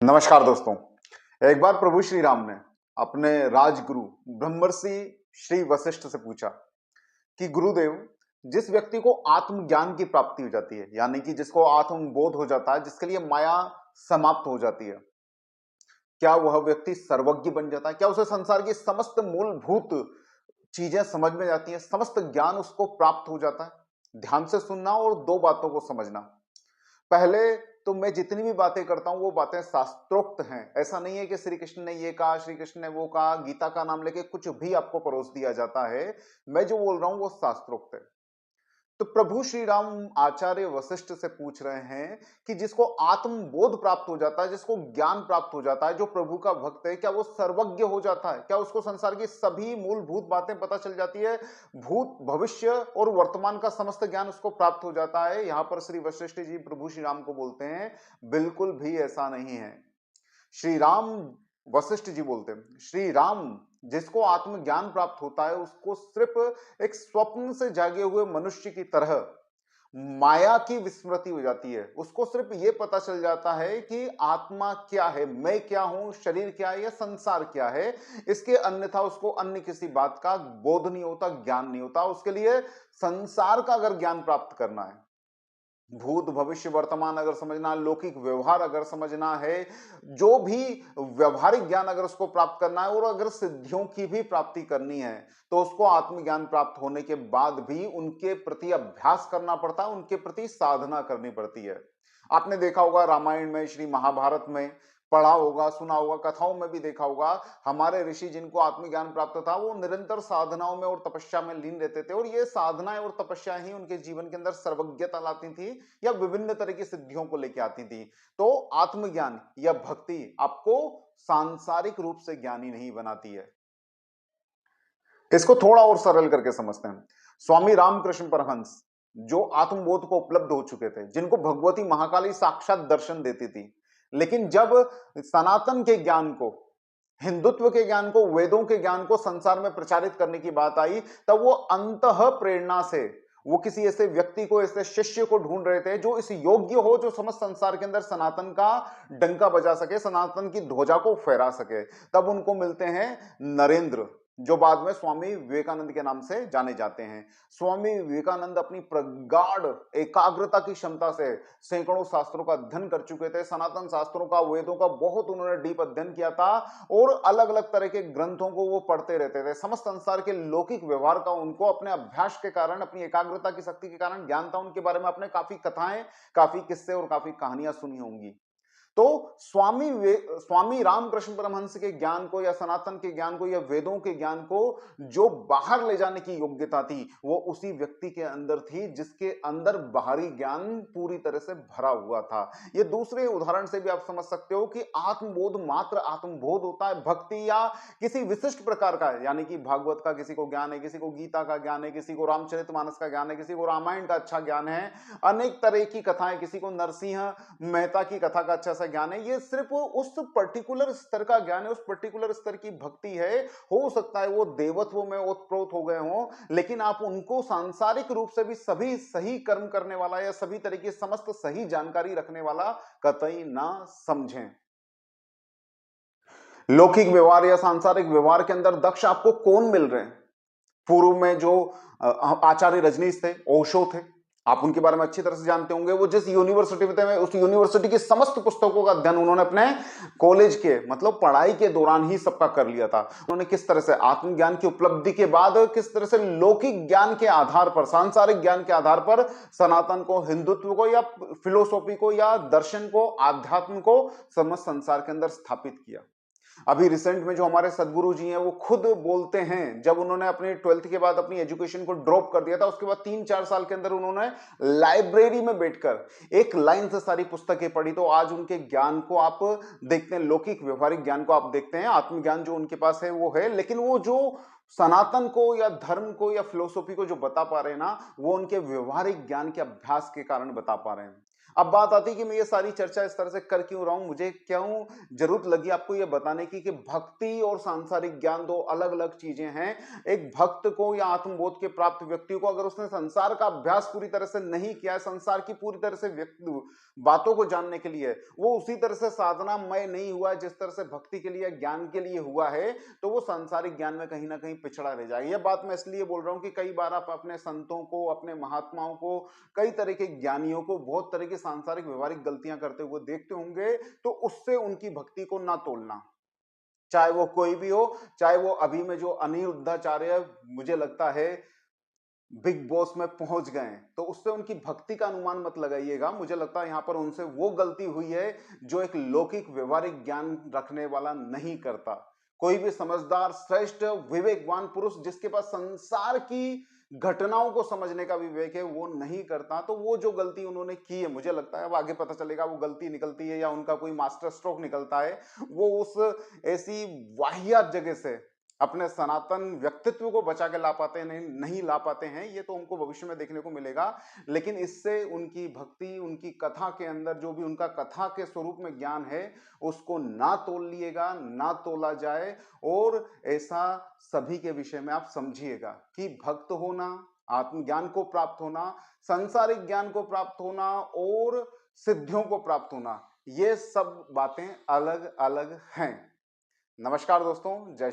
नमस्कार दोस्तों। एक बार प्रभु श्री राम ने अपने राजगुरु ब्रह्मर्षि श्री वशिष्ठ से पूछा कि गुरुदेव, जिस व्यक्ति को आत्मज्ञान की प्राप्ति हो जाती है, यानी कि जिसको आत्मबोध हो जाता है, जिसके लिए माया समाप्त हो जाती है, क्या वह व्यक्ति सर्वज्ञ बन जाता है? क्या उसे संसार की समस्त मूलभूत चीजें समझ में जाती हैं, समस्त ज्ञान उसको प्राप्त हो जाता है? ध्यान से सुनना और दो बातों को समझना। पहले तो मैं जितनी भी बातें करता हूं वो बातें शास्त्रोक्त हैं। ऐसा नहीं है कि श्री कृष्ण ने ये कहा, श्री कृष्ण ने वो कहा, गीता का नाम लेके कुछ भी आपको परोस दिया जाता है। मैं जो बोल रहा हूं वो शास्त्रोक्त है। तो प्रभु श्री राम आचार्य वशिष्ठ से पूछ रहे हैं कि जिसको आत्मबोध प्राप्त हो जाता है, जिसको ज्ञान प्राप्त हो जाता है, जो प्रभु का भक्त है, क्या वो सर्वज्ञ हो जाता है? क्या उसको संसार की सभी मूलभूत बातें पता चल जाती है? भूत, भविष्य और वर्तमान का समस्त ज्ञान उसको प्राप्त हो जाता है? यहां पर श्री वशिष्ठ जी प्रभु श्री राम को बोलते हैं, बिल्कुल भी ऐसा नहीं है। श्री राम वशिष्ठ जी बोलते हैं, श्री राम जिसको आत्मज्ञान प्राप्त होता है उसको सिर्फ एक स्वप्न से जागे हुए मनुष्य की तरह माया की विस्मृति हो जाती है। उसको सिर्फ ये पता चल जाता है कि आत्मा क्या है, मैं क्या हूं, शरीर क्या है या संसार क्या है। इसके अन्यथा उसको अन्य किसी बात का बोध नहीं होता, ज्ञान नहीं होता। उसके लिए संसार का अगर ज्ञान प्राप्त करना है, भूत भविष्य वर्तमान अगर समझना, लौकिक व्यवहार अगर समझना है, जो भी व्यवहारिक ज्ञान अगर उसको प्राप्त करना है और अगर सिद्धियों की भी प्राप्ति करनी है, तो उसको आत्मज्ञान प्राप्त होने के बाद भी उनके प्रति अभ्यास करना पड़ता है, उनके प्रति साधना करनी पड़ती है। आपने देखा होगा रामायण में, श्री महाभारत में पढ़ा होगा, सुना होगा, कथाओं में भी देखा होगा, हमारे ऋषि जिनको आत्मज्ञान प्राप्त था वो निरंतर साधनाओं में और तपस्या में लीन रहते थे, और ये साधनाएं और तपस्या ही उनके जीवन के अंदर सर्वज्ञता लाती थी या विभिन्न तरह की सिद्धियों को लेकर आती थी। तो आत्मज्ञान या भक्ति आपको सांसारिक रूप से ज्ञानी नहीं बनाती है। इसको थोड़ा और सरल करके समझते हैं। स्वामी रामकृष्ण परमहंस जो आत्मबोध को उपलब्ध हो चुके थे, जिनको भगवती महाकाली साक्षात दर्शन देती थी, लेकिन जब सनातन के ज्ञान को, हिंदुत्व के ज्ञान को, वेदों के ज्ञान को संसार में प्रचारित करने की बात आई, तब वो अंतः प्रेरणा से वो किसी ऐसे व्यक्ति को, ऐसे शिष्य को ढूंढ रहे थे जो इस योग्य हो, जो समस्त संसार के अंदर सनातन का डंका बजा सके, सनातन की ध्वजा को फहरा सके। तब उनको मिलते हैं नरेंद्र, जो बाद में स्वामी विवेकानंद के नाम से जाने जाते हैं। स्वामी विवेकानंद अपनी प्रगाढ़ एकाग्रता की क्षमता से सैकड़ों शास्त्रों का अध्ययन कर चुके थे, सनातन शास्त्रों का, वेदों का बहुत उन्होंने डीप अध्ययन किया था, और अलग अलग तरह के ग्रंथों को वो पढ़ते रहते थे। समस्त संसार के लौकिक व्यवहार का उनको अपने अभ्यास के कारण, अपनी एकाग्रता की शक्ति के कारण ज्ञान था। उनके बारे में आपने काफी कथाएं, काफी किस्से और काफी कहानियां सुनी होंगी। तो स्वामी रामकृष्ण परमहंस के ज्ञान को या सनातन के ज्ञान को या वेदों के ज्ञान को जो बाहर ले जाने की योग्यता थी, वो उसी व्यक्ति के अंदर थी जिसके अंदर बाहरी ज्ञान पूरी तरह से भरा हुआ था। ये दूसरे उदाहरण से भी आप समझ सकते हो कि आत्मबोध मात्र आत्मबोध होता है। भक्ति या किसी विशिष्ट प्रकार का है, यानी कि भागवत का किसी को ज्ञान है, किसी को गीता का ज्ञान है, किसी को रामचरितमानस का ज्ञान है, किसी को रामायण का अच्छा ज्ञान है, अनेक तरह की कथाएं, किसी को नरसिंह मेहता की कथा का अच्छा सा ज्ञान है। ये सिर्फ उस पर्टिकुलर स्तर का ज्ञान है, उस पर्टिकुलर स्तर की भक्ति है। हो सकता है वो देवत्व में ओतप्रोत हो गए हों, लेकिन आप उनको सांसारिक रूप से भी सभी सही कर्म करने वाला या सभी तरह की समस्त सही जानकारी रखने वाला कतई ना समझें। लौकिक व्यवहार या सांसारिक व्यवहार के अंदर दक्ष आपको कौन मिल रहे हैं? पूर्व में जो आचार्य रजनीश थे, ओशो थे, आप उनके बारे में अच्छी तरह से जानते होंगे। वो जिस यूनिवर्सिटी में थे, उस यूनिवर्सिटी की समस्त पुस्तकों का अध्ययन उन्होंने अपने कॉलेज के, मतलब पढ़ाई के दौरान ही सबका कर लिया था। उन्होंने किस तरह से आत्मज्ञान की उपलब्धि के बाद किस तरह से लौकिक ज्ञान के आधार पर, सांसारिक ज्ञान के आधार पर सनातन को, हिंदुत्व को या फिलोसॉफी को या दर्शन को, आध्यात्म को समस्त संसार के अंदर स्थापित किया। अभी रिसेंट में जो हमारे सदगुरु जी हैं वो खुद बोलते हैं, जब उन्होंने अपनी 12th के बाद अपनी एजुकेशन को ड्रॉप कर दिया था, उसके बाद 3-4 साल के अंदर उन्होंने लाइब्रेरी में बैठकर एक लाइन से सारी पुस्तकें पढ़ी। तो आज उनके ज्ञान को आप देखते हैं, लौकिक व्यवहारिक ज्ञान को आप देखते हैं, आत्मज्ञान जो उनके पास है वो है, लेकिन वो जो सनातन को या धर्म को या फिलोसॉफी को जो बता पा रहे हैं ना, वो उनके व्यवहारिक ज्ञान के अभ्यास के कारण बता पा रहे हैं। अब बात आती है कि मैं ये सारी चर्चा इस तरह से कर क्यों रहा हूं, मुझे क्यों जरूरत लगी आपको ये बताने की कि भक्ति और सांसारिक ज्ञान दो अलग अलग चीजें हैं। एक भक्त को या आत्मबोध के प्राप्त व्यक्ति को अगर उसने संसार का अभ्यास पूरी तरह से नहीं किया है, संसार की पूरी तरह से बातों को जानने के लिए वो उसी तरह से साधनामय नहीं हुआ जिस तरह से भक्ति के लिए, ज्ञान के लिए हुआ है, तो वो सांसारिक ज्ञान में कहीं ना कहीं पिछड़ा रह जाएगा। यह बात मैं इसलिए बोल रहा हूं कि कई बार आप अपने संतों को, अपने महात्माओं को, कई तरह के ज्ञानियों को बहुत तरह की सांसारिक व्यवहारिक गलतियां करते हुए देखते होंगे, तो उससे उनकी भक्ति को ना तोलना, चाहे वो कोई भी हो। चाहे वो अभी में जो अनिरुद्धाचार्य मुझे लगता है बिग बॉस में पहुंच गए हैं, तो उससे उनकी भक्ति का अनुमान मत लगाइएगा। मुझे लगता है यहां पर उनसे वो गलती हुई है जो एक लौकिक व्यवहारिक ज्ञान रखने वाला नहीं करता। कोई भी समझदार, श्रेष्ठ, विवेकवान पुरुष जिसके पास संसार की घटनाओं को समझने का विवेक है, वो नहीं करता। तो वो जो गलती उन्होंने की है, मुझे लगता है अब आगे पता चलेगा वो गलती निकलती है या उनका कोई मास्टर स्ट्रोक निकलता है, वो उस ऐसी वाहियात जगह से अपने सनातन व्यक्तित्व को बचा के ला पाते नहीं, नहीं ला पाते हैं, ये तो हमको भविष्य में देखने को मिलेगा। लेकिन इससे उनकी भक्ति, उनकी कथा के अंदर जो भी उनका कथा के स्वरूप में ज्ञान है, उसको ना तोल लिएगा, ना तोला जाए। और ऐसा सभी के विषय में आप समझिएगा कि भक्त होना, आत्मज्ञान को प्राप्त होना, सांसारिक ज्ञान को प्राप्त होना और सिद्धियों को प्राप्त होना, ये सब बातें अलग अलग हैं। नमस्कार दोस्तों, जय